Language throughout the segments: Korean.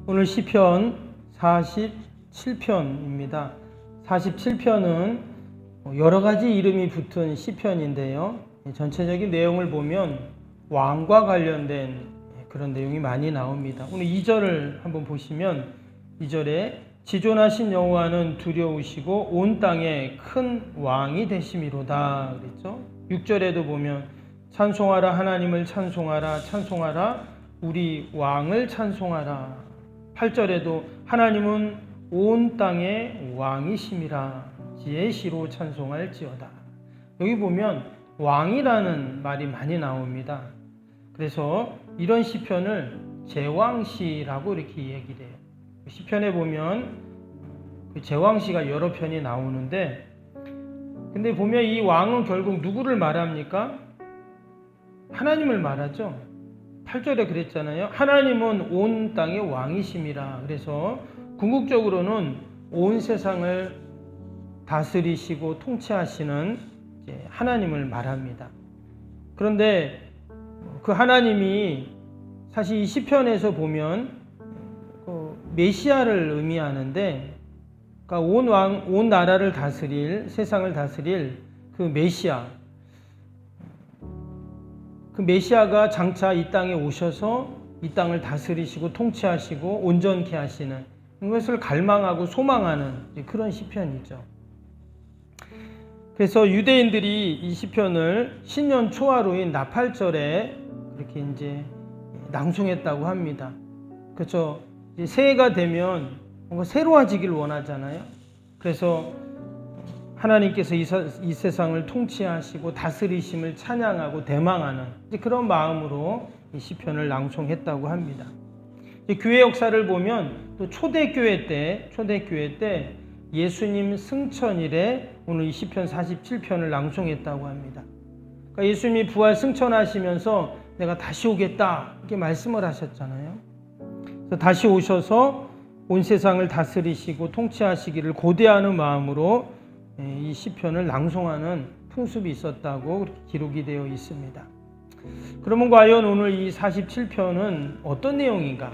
오늘 시편 47편입니다. 47편은 여러 가지 이름이 붙은 시편인데요. 전체적인 내용을 보면 왕과 관련된 그런 내용이 많이 나옵니다. 오늘 2절을 한번 보시면 2절에 지존하신 여호와는 두려우시고 온 땅에 큰 왕이 되심이로다 그랬죠. 6절에도 보면 찬송하라 하나님을 찬송하라 찬송하라 우리 왕을 찬송하라. 8절에도 하나님은 온 땅의 왕이심이라 지혜시로 찬송할지어다. 여기 보면 왕이라는 말이 많이 나옵니다. 그래서 이런 시편을 제왕시라고 이렇게 얘기를 해요. 시편에 보면 제왕시가 여러 편이 나오는데, 근데 보면 이 왕은 결국 누구를 말합니까? 하나님을 말하죠. 8절에 그랬잖아요. 하나님은 온 땅의 왕이심이라. 그래서 궁극적으로는 온 세상을 다스리시고 통치하시는 하나님을 말합니다. 그런데 그 하나님이 사실 이 시편에서 보면 메시아를 의미하는데, 그러니까 온 나라를 다스릴, 세상을 다스릴 그 메시아, 그 메시아가 장차 이 땅에 오셔서 이 땅을 다스리시고 통치하시고 온전케 하시는 것을 갈망하고 소망하는 그런 시편이죠. 그래서 유대인들이 이 시편을 신년 초하루인 나팔절에 이렇게 이제 낭송했다고 합니다. 그렇죠. 새해가 되면 뭔가 새로워지길 원하잖아요. 그래서 하나님께서 이 세상을 통치하시고 다스리심을 찬양하고 대망하는 그런 마음으로 이 시편을 낭송했다고 합니다. 교회 역사를 보면 또 초대교회 때 예수님 승천일에 오늘 이 시편 47편을 낭송했다고 합니다. 그러니까 예수님이 부활 승천하시면서 내가 다시 오겠다 이렇게 말씀을 하셨잖아요. 그래서 다시 오셔서 온 세상을 다스리시고 통치하시기를 고대하는 마음으로 이 시편을 낭송하는 풍습이 있었다고 그렇게 기록이 되어 있습니다. 그러면 과연 오늘 이 47편은 어떤 내용인가?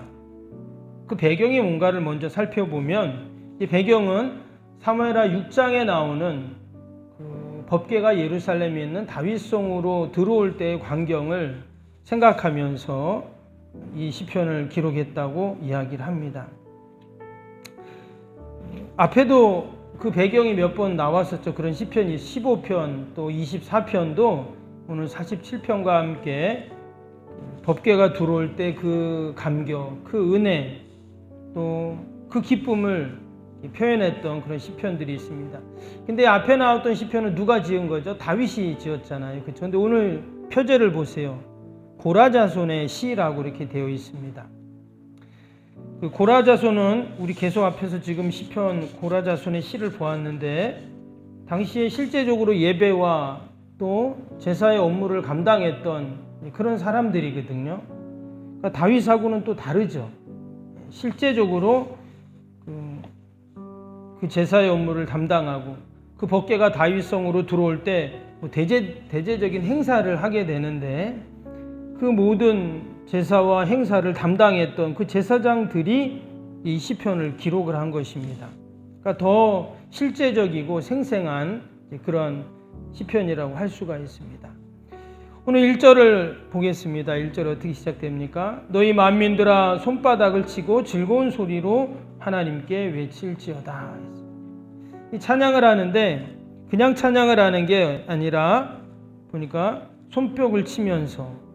그 배경이 뭔가를 먼저 살펴보면, 이 배경은 사무엘하 6장에 나오는 그 법궤가 예루살렘에 있는 다윗성으로 들어올 때의 광경을 생각하면서 이 시편을 기록했다고 이야기를 합니다. 앞에도 그 배경이 몇 번 나왔었죠. 그런 시편이 15편 또 24편도 오늘 47편과 함께 법궤가 들어올 때 그 감격, 그 은혜, 또 그 기쁨을 표현했던 그런 시편들이 있습니다. 근데 앞에 나왔던 시편은 누가 지은 거죠? 다윗이 지었잖아요. 그렇죠? 근데 오늘 표제를 보세요. 고라자손의 시라고 이렇게 되어 있습니다. 그 고라자손은 우리 계속 앞에서 지금 시편 고라자손의 시를 보았는데, 당시에 실제적으로 예배와 또 제사의 업무를 감당했던 그런 사람들이거든요. 그러니까 다윗하고는 또 다르죠. 실제적으로 그 제사의 업무를 담당하고 그 법궤가 다윗성으로 들어올 때 대제적인 행사를 하게 되는데, 그 모든 제사와 행사를 담당했던 그 제사장들이 이 시편을 기록을 한 것입니다. 그러니까 더 실제적이고 생생한 그런 시편이라고 할 수가 있습니다. 오늘 1절을 보겠습니다. 1절 어떻게 시작됩니까? 너희 만민들아 손바닥을 치고 즐거운 소리로 하나님께 외칠지어다. 이 찬양을 하는데 그냥 찬양을 하는 게 아니라 보니까 손뼉을 치면서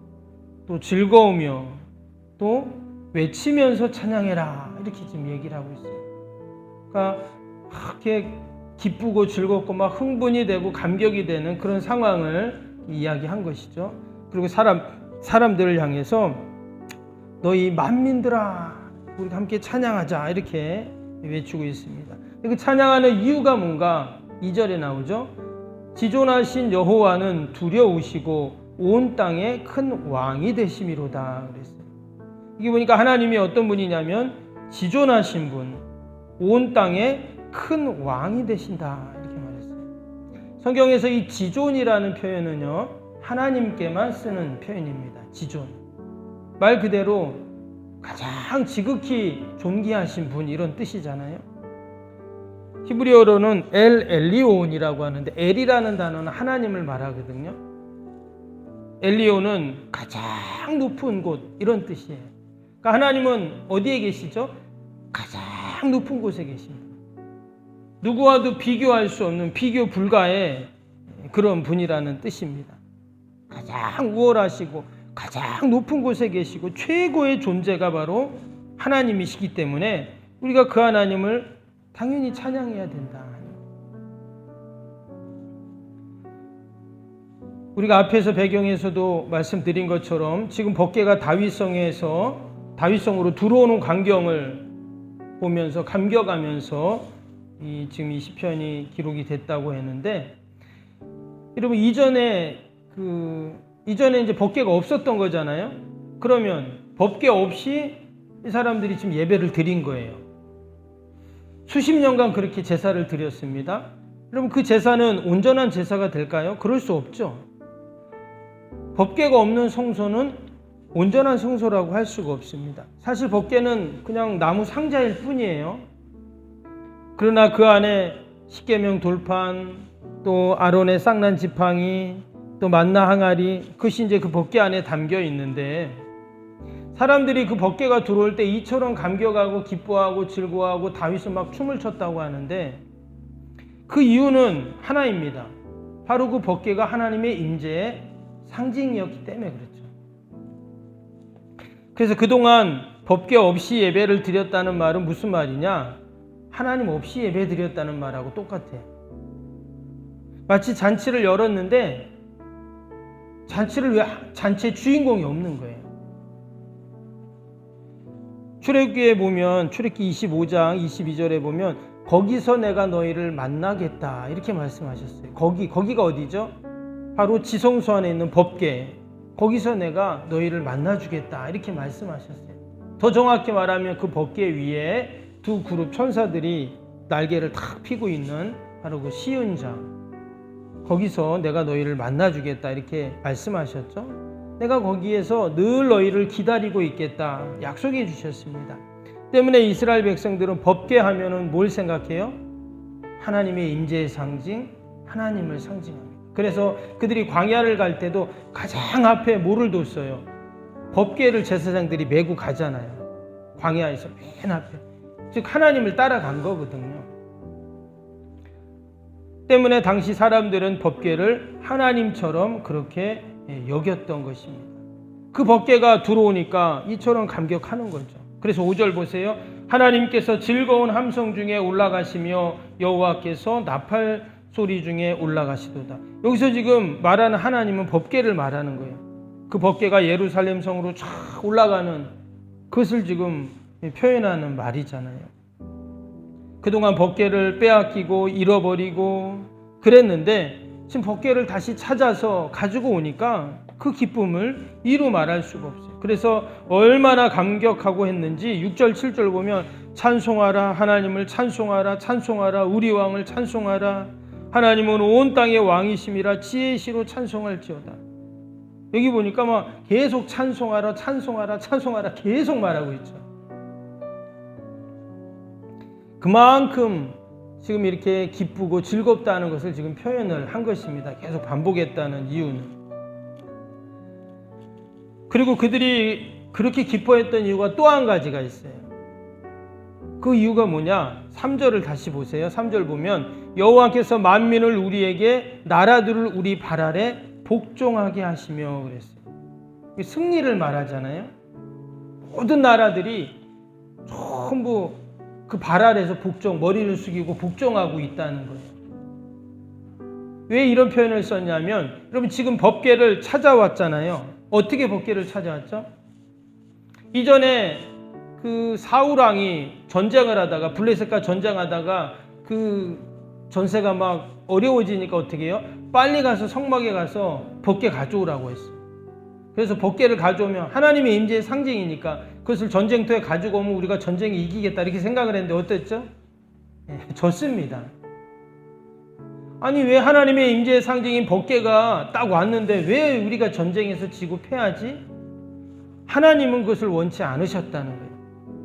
또 즐거우며 또 외치면서 찬양해라 이렇게 지금 얘기를 하고 있어요. 그러니까 이렇게 기쁘고 즐겁고 막 흥분이 되고 감격이 되는 그런 상황을 이야기한 것이죠. 그리고 사람들을 향해서 너희 만민들아 우리 함께 찬양하자 이렇게 외치고 있습니다. 그 찬양하는 이유가 뭔가 2절에 나오죠. 지존하신 여호와는 두려우시고 온 땅에 큰 왕이 되심이로다 그랬어요. 이게 보니까 하나님이 어떤 분이냐면 지존하신 분, 온 땅에 큰 왕이 되신다 이렇게 말했어요. 성경에서 이 지존이라는 표현은요 하나님께만 쓰는 표현입니다. 지존, 말 그대로 가장 지극히 존귀하신 분, 이런 뜻이잖아요. 히브리어로는 엘 엘리온이라고 하는데, 엘이라는 단어는 하나님을 말하거든요. 엘리온은 가장 높은 곳, 이런 뜻이에요. 그러니까 하나님은 어디에 계시죠? 가장 높은 곳에 계십니다. 누구와도 비교할 수 없는, 비교 불가의 그런 분이라는 뜻입니다. 가장 우월하시고 가장 높은 곳에 계시고 최고의 존재가 바로 하나님이시기 때문에 우리가 그 하나님을 당연히 찬양해야 된다. 우리가 앞에서 배경에서도 말씀드린 것처럼 지금 법궤가 다윗성으로 들어오는 광경을 보면서 감격하면서 지금 이 시편이 기록이 됐다고 했는데, 여러분 이전에 이제 법궤가 없었던 거잖아요. 그러면 법궤 없이 이 사람들이 지금 예배를 드린 거예요. 수십 년간 그렇게 제사를 드렸습니다. 여러분 그 제사는 온전한 제사가 될까요? 그럴 수 없죠. 법궤가 없는 성소는 온전한 성소라고 할 수가 없습니다. 사실 법궤는 그냥 나무 상자일 뿐이에요. 그러나 그 안에 십계명 돌판, 또 아론의 쌍난 지팡이, 또 만나 항아리, 그것이 이제 그 법궤 안에 담겨 있는데, 사람들이 그 법궤가 들어올 때 이처럼 감격하고 기뻐하고 즐거워하고 다윗은 막 춤을 췄다고 하는데, 그 이유는 하나입니다. 바로 그 법궤가 하나님의 임재의 상징이었기 때문에 그렇죠. 그래서 그동안 법궤 없이 예배를 드렸다는 말은 무슨 말이냐? 하나님 없이 예배 드렸다는 말하고 똑같아요. 마치 잔치를 열었는데 잔치의 주인공이 없는 거예요. 출애굽기에 보면, 출애굽기 25장 22절에 보면 거기서 내가 너희를 만나겠다 이렇게 말씀하셨어요. 거기가 어디죠? 바로 지성소 안에 있는 법궤, 거기서 내가 너희를 만나주겠다 이렇게 말씀하셨어요. 더 정확히 말하면 그 법궤 위에 두 그룹 천사들이 날개를 탁 펴고 있는 바로 그 시은장, 거기서 내가 너희를 만나주겠다 이렇게 말씀하셨죠. 내가 거기에서 늘 너희를 기다리고 있겠다 약속해 주셨습니다. 때문에 이스라엘 백성들은 법궤 하면은 뭘 생각해요? 하나님의 임재의 상징, 하나님을 상징합니다. 그래서 그들이 광야를 갈 때도 가장 앞에 뭐를 뒀어요? 법궤를 제사장들이 메고 가잖아요. 광야에서 맨 앞에. 즉 하나님을 따라간 거거든요. 때문에 당시 사람들은 법궤를 하나님처럼 그렇게 여겼던 것입니다. 그 법궤가 들어오니까 이처럼 감격하는 거죠. 그래서 5절 보세요. 하나님께서 즐거운 함성 중에 올라가시며 여호와께서 나팔 소리 중에 올라가시도다. 여기서 지금 말하는 하나님은 법궤를 말하는 거예요. 그 법궤가 예루살렘 성으로 쫙 올라가는 그것을 지금 표현하는 말이잖아요. 그동안 법궤를 빼앗기고 잃어버리고 그랬는데 지금 법궤를 다시 찾아서 가지고 오니까 그 기쁨을 이루 말할 수가 없어요. 그래서 얼마나 감격하고 했는지 6절 7절 보면 찬송하라, 하나님을 찬송하라, 찬송하라, 우리 왕을 찬송하라, 하나님은 온 땅의 왕이심이라 지혜의 시로 찬송할지어다. 여기 보니까 막 계속 찬송하라, 찬송하라, 찬송하라 계속 말하고 있죠. 그만큼 지금 이렇게 기쁘고 즐겁다는 것을 지금 표현을 한 것입니다. 계속 반복했다는 이유는. 그리고 그들이 그렇게 기뻐했던 이유가 또 한 가지가 있어요. 그 이유가 뭐냐? 3절을 다시 보세요. 3절 보면 여호와께서 만민을 우리에게, 나라들을 우리 발 아래 복종하게 하시며 그랬어요. 승리를 말하잖아요. 모든 나라들이 전부 그 발 아래에서 머리를 숙이고 복종하고 있다는 거예요. 왜 이런 표현을 썼냐면, 여러분 지금 법궤를 찾아왔잖아요. 어떻게 법궤를 찾아왔죠? 이전에 그 사울 왕이 전쟁을 하다가, 블레셋과 전쟁하다가 그 전세가 막 어려워지니까 어떻게 해요? 빨리 가서 성막에 가서 법궤 가져오라고 했어요. 그래서 법궤를 가져오면 하나님의 임재의 상징이니까 그것을 전쟁터에 가지고 오면 우리가 전쟁에 이기겠다 이렇게 생각을 했는데 어땠죠? 졌습니다. 아니 왜 하나님의 임재의 상징인 법궤가 딱 왔는데 왜 우리가 전쟁에서 지고 패하지? 하나님은 그것을 원치 않으셨다는 거예요.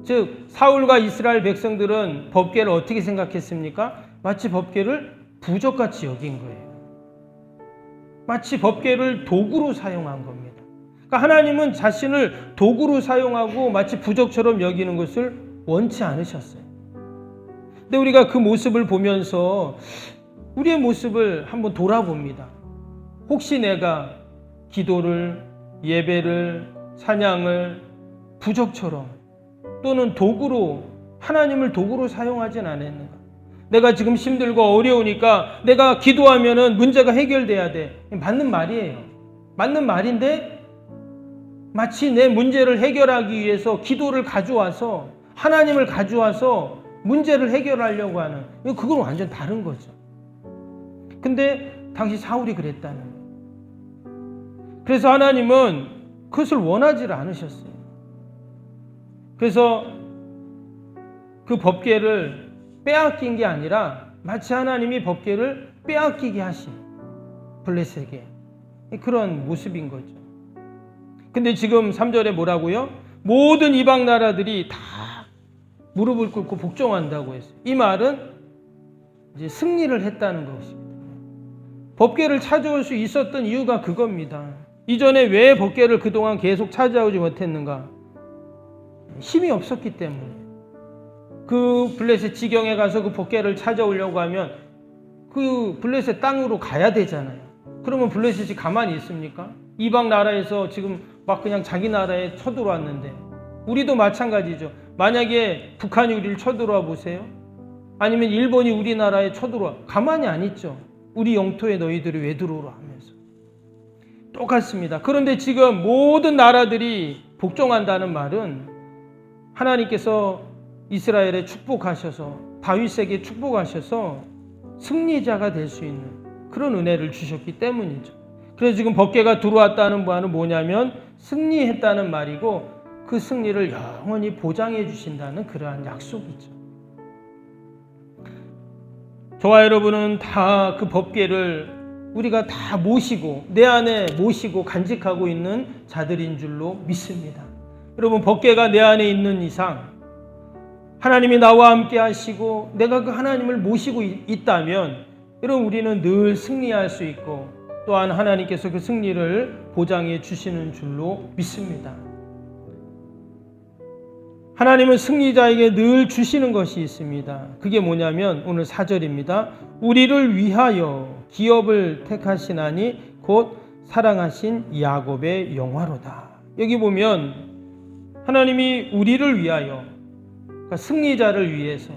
즉 사울과 이스라엘 백성들은 법궤를 어떻게 생각했습니까? 마치 법궤를 부적같이 여긴 거예요. 마치 법궤를 도구로 사용한 겁니다. 그러니까 하나님은 자신을 도구로 사용하고 마치 부적처럼 여기는 것을 원치 않으셨어요. 근데 우리가 그 모습을 보면서 우리의 모습을 한번 돌아봅니다. 혹시 내가 기도를, 예배를, 찬양을 부적처럼 또는 도구로, 하나님을 도구로 사용하진 않았는가? 내가 지금 힘들고 어려우니까 내가 기도하면은 문제가 해결돼야 돼. 맞는 말이에요. 맞는 말인데 마치 내 문제를 해결하기 위해서 기도를 가져와서 하나님을 가져와서 문제를 해결하려고 하는, 그건 완전 다른 거죠. 근데 당시 사울이 그랬다는 거예요. 그래서 하나님은 그것을 원하지 않으셨어요. 그래서 그 법궤를 빼앗긴 게 아니라 마치 하나님이 법궤를 빼앗기게 하신 블레셋에게 그런 모습인 거죠. 근데 지금 3절에 뭐라고요? 모든 이방 나라들이 다 무릎을 꿇고 복종한다고 했어요. 이 말은 이제 승리를 했다는 것입니다. 법궤를 찾아올 수 있었던 이유가 그겁니다. 이전에 왜 법궤를 그동안 계속 찾아오지 못했는가? 힘이 없었기 때문에. 그 블레셋 지경에 가서 그 법궤를 찾아오려고 하면 그 블레셋 땅으로 가야 되잖아요. 그러면 블레셋이 가만히 있습니까? 이방 나라에서 지금 막 그냥 자기 나라에 쳐들어왔는데, 우리도 마찬가지죠. 만약에 북한이 우리를 쳐들어와 보세요. 아니면 일본이 우리나라에 쳐들어와, 가만히 안 있죠. 우리 영토에 너희들이 왜 들어오라 하면서. 똑같습니다. 그런데 지금 모든 나라들이 복종한다는 말은 하나님께서 이스라엘에 축복하셔서, 다윗에게 축복하셔서 승리자가 될 수 있는 그런 은혜를 주셨기 때문이죠. 그래서 지금 법궤가 들어왔다는 말은 뭐냐면 승리했다는 말이고, 그 승리를 영원히 보장해 주신다는 그러한 약속이죠. 저와 여러분은 다 그 법궤를 우리가 다 모시고 내 안에 모시고 간직하고 있는 자들인 줄로 믿습니다. 여러분, 법궤가 내 안에 있는 이상 하나님이 나와 함께 하시고 내가 그 하나님을 모시고 있다면 여러분, 우리는 늘 승리할 수 있고 또한 하나님께서 그 승리를 보장해 주시는 줄로 믿습니다. 하나님은 승리자에게 늘 주시는 것이 있습니다. 그게 뭐냐면 오늘 4절입니다. 우리를 위하여 기업을 택하시나니 곧 사랑하신 야곱의 영화로다. 여기 보면 하나님이 우리를 위하여, 그러니까 승리자를 위해서,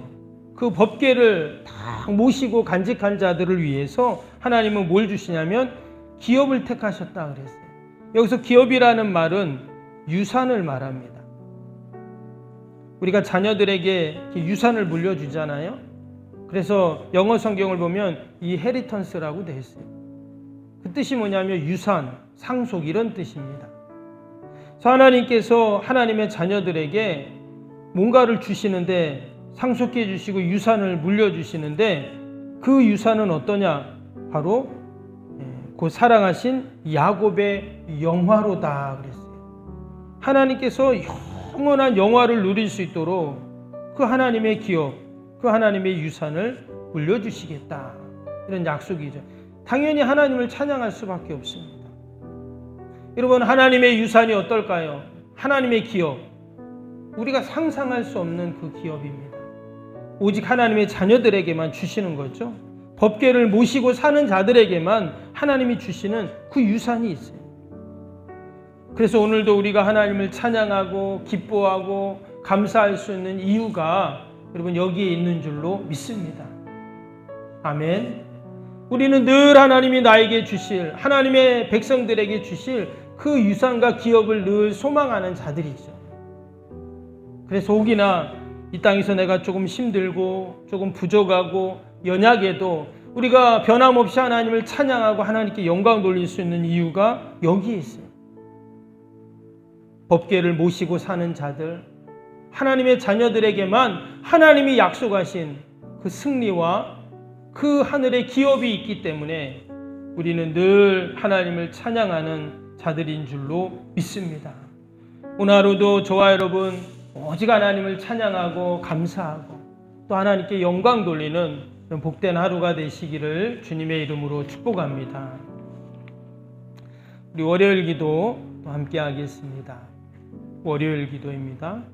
그 법궤를 다 모시고 간직한 자들을 위해서 하나님은 뭘 주시냐면 기업을 택하셨다 그랬어요. 여기서 기업이라는 말은 유산을 말합니다. 우리가 자녀들에게 유산을 물려주잖아요. 그래서 영어 성경을 보면 이 헤리턴스라고 되어 있어요. 그 뜻이 뭐냐면 유산, 상속, 이런 뜻입니다. 그래서 하나님께서 하나님의 자녀들에게 뭔가를 주시는데, 상속해 주시고 유산을 물려주시는데, 그 유산은 어떠냐? 바로 그 사랑하신 야곱의 영화로다 그랬어요. 하나님께서 영원한 영화를 누릴 수 있도록 그 하나님의 기업, 그 하나님의 유산을 물려주시겠다, 이런 약속이죠. 당연히 하나님을 찬양할 수밖에 없습니다. 여러분, 하나님의 유산이 어떨까요? 하나님의 기업, 우리가 상상할 수 없는 그 기업입니다. 오직 하나님의 자녀들에게만 주시는 거죠. 법궤를 모시고 사는 자들에게만 하나님이 주시는 그 유산이 있어요. 그래서 오늘도 우리가 하나님을 찬양하고 기뻐하고 감사할 수 있는 이유가 여러분 여기에 있는 줄로 믿습니다. 아멘. 우리는 늘 하나님이 나에게 주실, 하나님의 백성들에게 주실 그 유산과 기업을 늘 소망하는 자들이죠. 그래서 혹이나 이 땅에서 내가 조금 힘들고 조금 부족하고 연약해도 우리가 변함없이 하나님을 찬양하고 하나님께 영광 돌릴 수 있는 이유가 여기에 있어요. 법궤를 모시고 사는 자들, 하나님의 자녀들에게만 하나님이 약속하신 그 승리와 그 하늘의 기업이 있기 때문에 우리는 늘 하나님을 찬양하는 자들인 줄로 믿습니다. 오늘 하루도 저와 여러분 오직 하나님을 찬양하고 감사하고 또 하나님께 영광 돌리는 복된 하루가 되시기를 주님의 이름으로 축복합니다. 우리 월요일 기도 함께 하겠습니다. 월요일 기도입니다.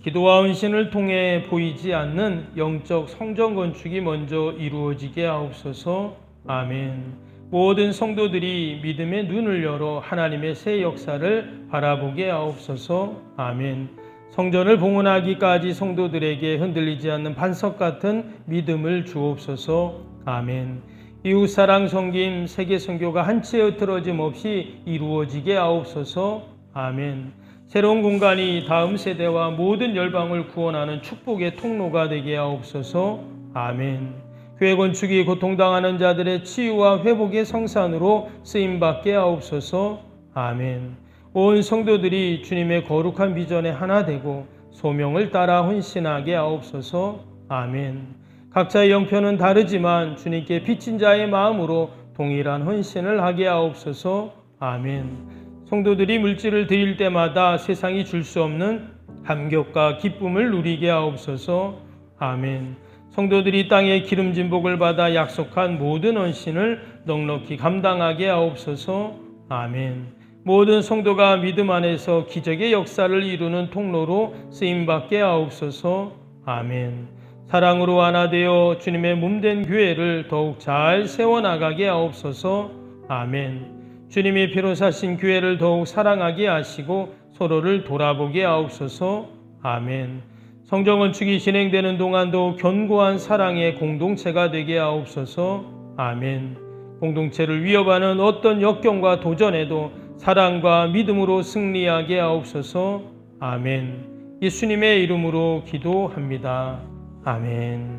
기도와 헌신을 통해 보이지 않는 영적 성전 건축이 먼저 이루어지게 하옵소서. 아멘. 모든 성도들이 믿음의 눈을 열어 하나님의 새 역사를 바라보게 하옵소서. 아멘. 성전을 봉헌하기까지 성도들에게 흔들리지 않는 반석 같은 믿음을 주옵소서. 아멘. 이웃사랑 섬김 세계 선교가 한 치의 흐트러짐 없이 이루어지게 하옵소서. 아멘. 새로운 공간이 다음 세대와 모든 열방을 구원하는 축복의 통로가 되게 하옵소서. 아멘. 교회 건축이 고통당하는 자들의 치유와 회복의 성산으로 쓰임받게 하옵소서. 아멘. 온 성도들이 주님의 거룩한 비전에 하나 되고 소명을 따라 헌신하게 하옵소서. 아멘. 각자의 형편은 다르지만 주님께 빚진 자의 마음으로 동일한 헌신을 하게 하옵소서. 아멘. 성도들이 물질을 드릴 때마다 세상이 줄 수 없는 감격과 기쁨을 누리게 하옵소서. 아멘. 성도들이 땅의 기름진 복을 받아 약속한 모든 헌신을 넉넉히 감당하게 하옵소서. 아멘. 모든 성도가 믿음 안에서 기적의 역사를 이루는 통로로 쓰임받게 하옵소서. 아멘. 사랑으로 하나 되어 주님의 몸된 교회를 더욱 잘 세워나가게 하옵소서. 아멘. 주님이 피로 사신 교회를 더욱 사랑하게 하시고 서로를 돌아보게 하옵소서. 아멘. 성전 건축이 진행되는 동안도 견고한 사랑의 공동체가 되게 하옵소서. 아멘. 공동체를 위협하는 어떤 역경과 도전에도 사랑과 믿음으로 승리하게 하옵소서. 아멘. 예수님의 이름으로 기도합니다. 아멘.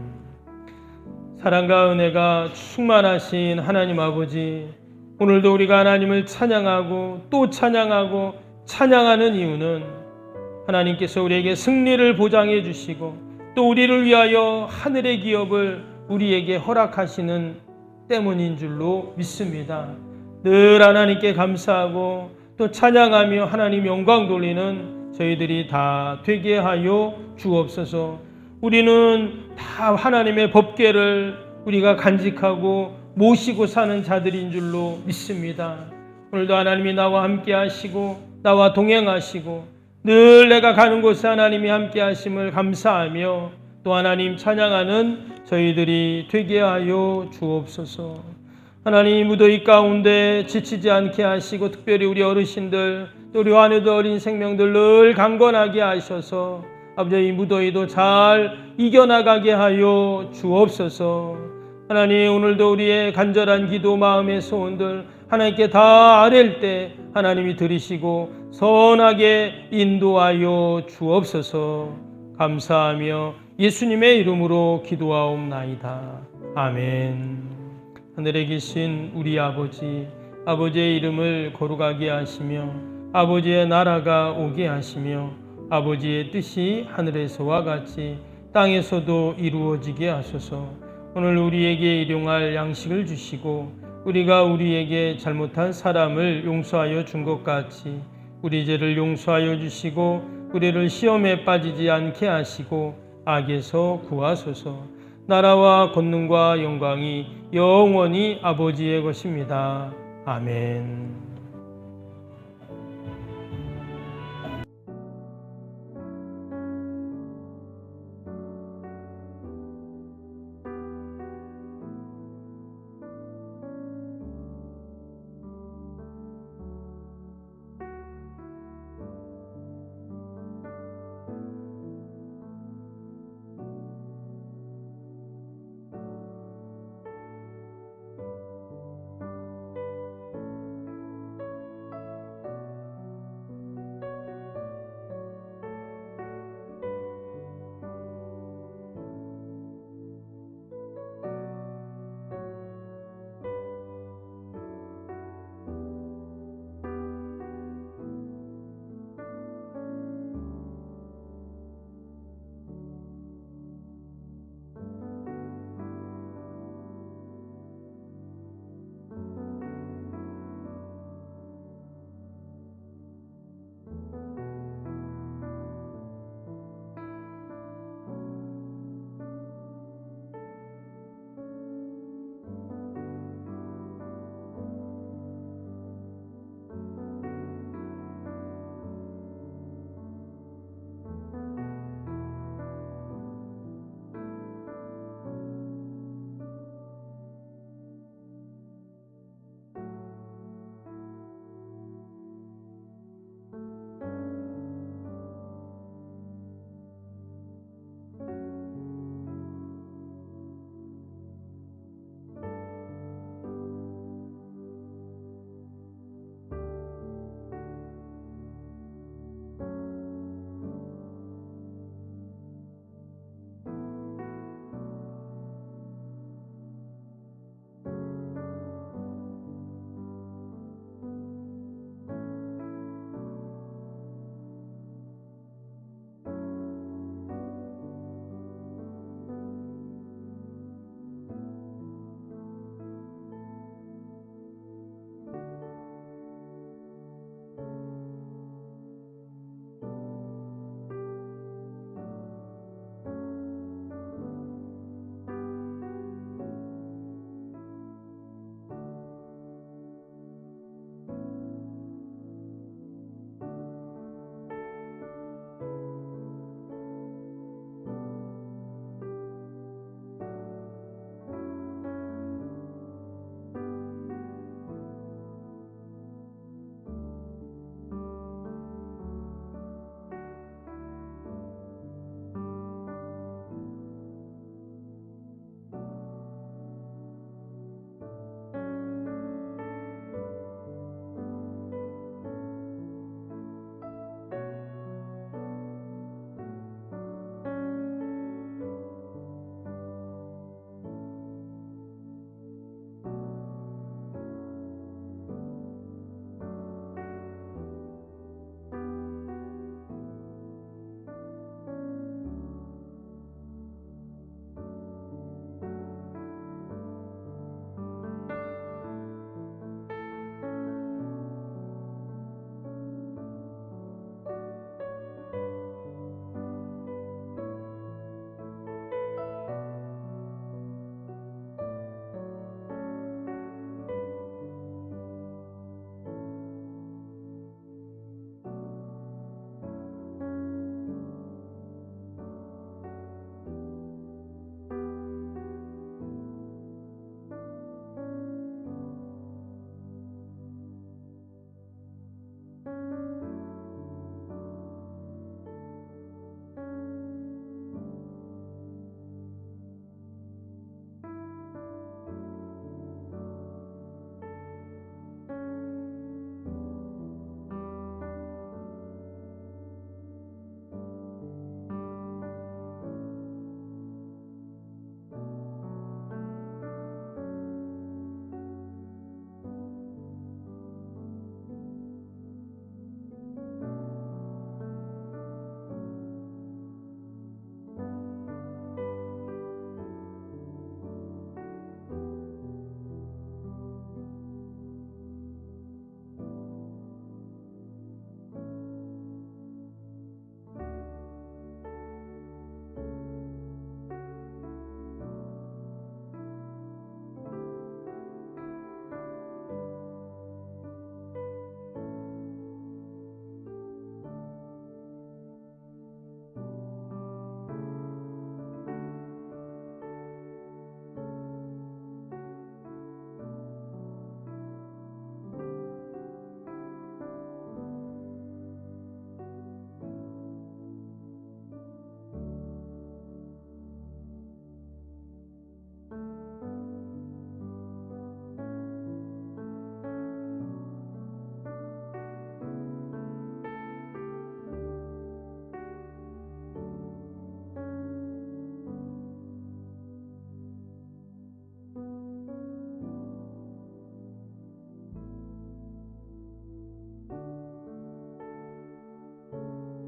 사랑과 은혜가 충만하신 하나님 아버지, 오늘도 우리가 하나님을 찬양하고 또 찬양하고 찬양하는 이유는 하나님께서 우리에게 승리를 보장해 주시고 또 우리를 위하여 하늘의 기업을 우리에게 허락하시는 때문인 줄로 믿습니다. 늘 하나님께 감사하고 또 찬양하며 하나님 영광 돌리는 저희들이 다 되게 하여 주옵소서. 우리는 다 하나님의 법궤를 우리가 간직하고 모시고 사는 자들인 줄로 믿습니다. 오늘도 하나님이 나와 함께 하시고 나와 동행하시고 늘 내가 가는 곳에 하나님이 함께 하심을 감사하며 또 하나님 찬양하는 저희들이 되게 하여 주옵소서. 하나님 무더위 가운데 지치지 않게 하시고 특별히 우리 어르신들 또 우리 아내들 어린 생명들 늘 강건하게 하셔서 아버지 이 무더위도 잘 이겨나가게 하여 주옵소서. 하나님 오늘도 우리의 간절한 기도 마음의 소원들 하나님께 다 아랠 때 하나님이 들으시고 선하게 인도하여 주옵소서. 감사하며 예수님의 이름으로 기도하옵나이다. 아멘. 하늘에 계신 우리 아버지, 아버지의 이름을 거룩하게 하시며 아버지의 나라가 오게 하시며 아버지의 뜻이 하늘에서와 같이 땅에서도 이루어지게 하소서. 오늘 우리에게 일용할 양식을 주시고 우리가 우리에게 잘못한 사람을 용서하여 준 것 같이 우리 죄를 용서하여 주시고 우리를 시험에 빠지지 않게 하시고 악에서 구하소서. 나라와 권능과 영광이 영원히 아버지의 것입니다. 아멘.